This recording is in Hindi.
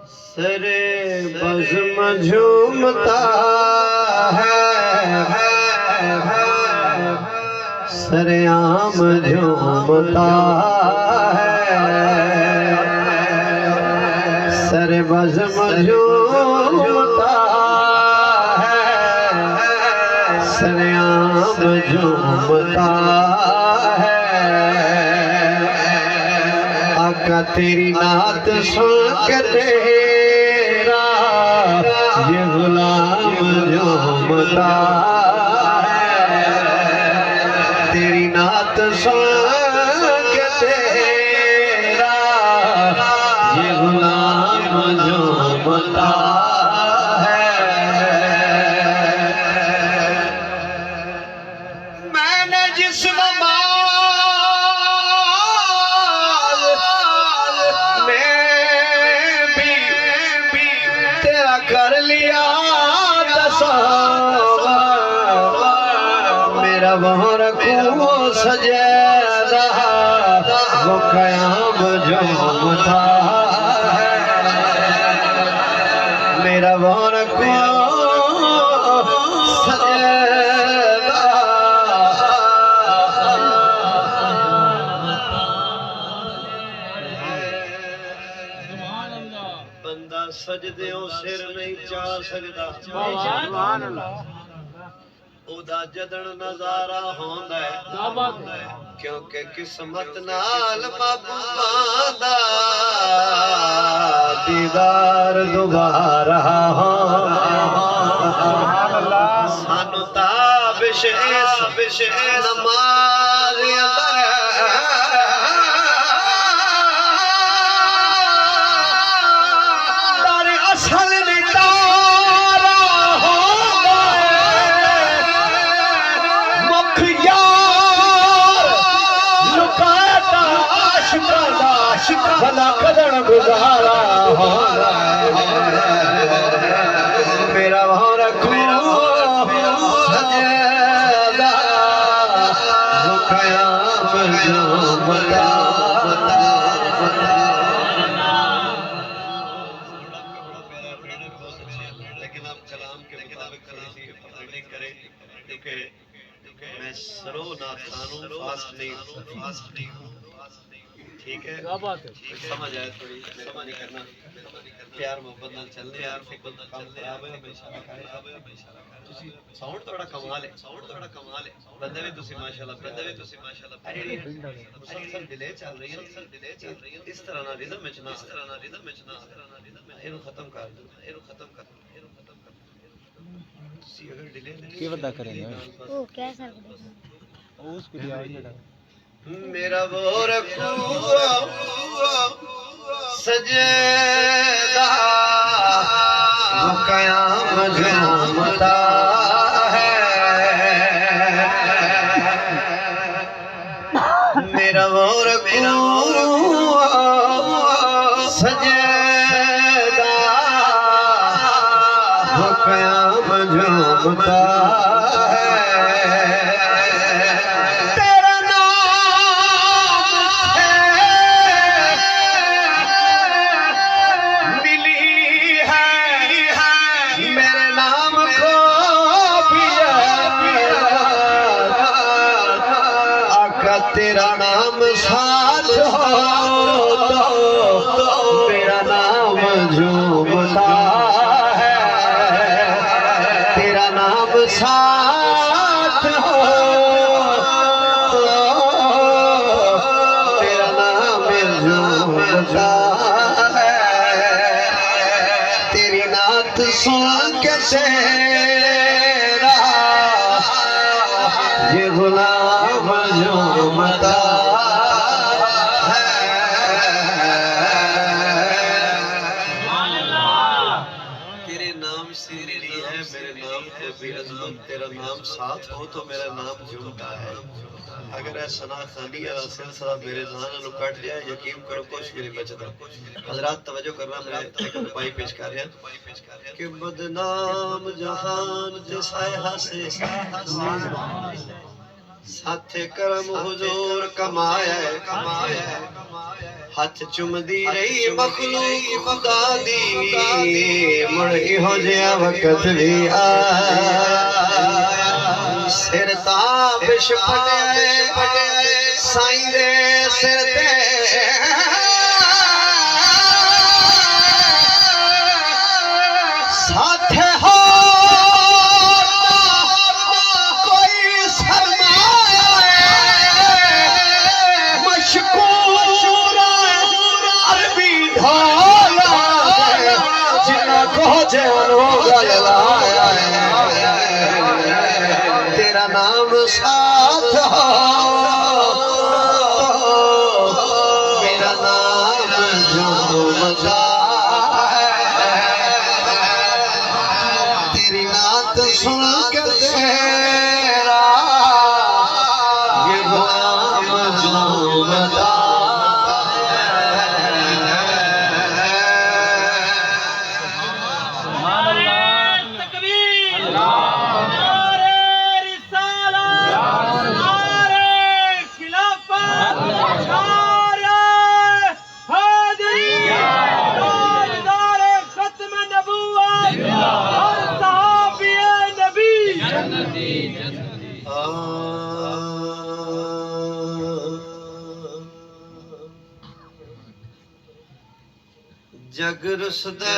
सरे बज़्म झूमता है, सरेआम झूमता है, सरे बज़्म झूमता है, सरेआम झूमता है। आका तेरी नात सुन के तेरा ये गुलाम झूमता है, तेरी नात सुन के तेरा ये गुलाम झूमता है। मैंने जिस कर लिया मेरा वहाँ रखूँ सजदा वो क़याम झूमता है, मेरा वहाँ रखूँ सजदा। बंदा सजदे सिर नहीं चा सकदा, ओदा जदन नजारा होंदा है, क्योंकि किस्मत नाल महबूबां दा दीदार दोबारा होंदा। सानू ताबिश नमाज़ भला कदर गुजारा मेरा वहाँ रखूँ सजदा वो क़याम झूमता। लेकिन आप कलाम के मुताबिक थोड़ी सी अपडेटिंग करें, क्योंकि मैं सरो ना खानू फास्ट नहीं हूँ, ठीक है? क्या बात है? समझ आए, थोड़ी मेहरबानी करना, प्यार मोहब्बत नाल चलने यार, काम खराब है हमेशा साउंड थोड़ा कमाल है, बंदे भी तुसी माशाल्लाह असल डिले चल रही है, इस तरह ना रिदम में ना इनु खत्म कर तुसी अगर डिले की बता करेंगे ओ कैसा ओ उसकी भी आवाज नहीं मेरा वो रखूँ सजदा वो क़याम झूमता है, मेरा वो रखूँ सजदा वो क़याम झूमता है। तेरा नाम साथ हो तो मेरा नाम झूमता है, तेरा नाम साथ हो तो तेरा नाम झूमता है, तेरी नात सुन के तेरा ये गुलाम झूमता है। तेरे नाम से मेरी है, मेरे नाम को भी अजमत, तेरा नाम साथ हो तो मेरा नाम झूमता है। अगर ऐ सना खानी वाला सिलसिला मेरे नाम कट जाए, यकीन करो कुछ भी नहीं बचता। हजरात तवज्जो करना, मैं एक रुपाई पेश कर रहा कि बदनाम जहान जिसाए हसे साथे करम हुजूर कमाया हथ चुमदी रही मखलूक खुदा दी मुड़ इहो जिहा वक़्त भी आया सिर ताबिश फटे साईं दे सिर ते साथे हो तेरा नाम साथ हो मेरा नाम जुम्मदा तेरी नात सुन के तेरा ये नाम जुम्मदा जग रुसदे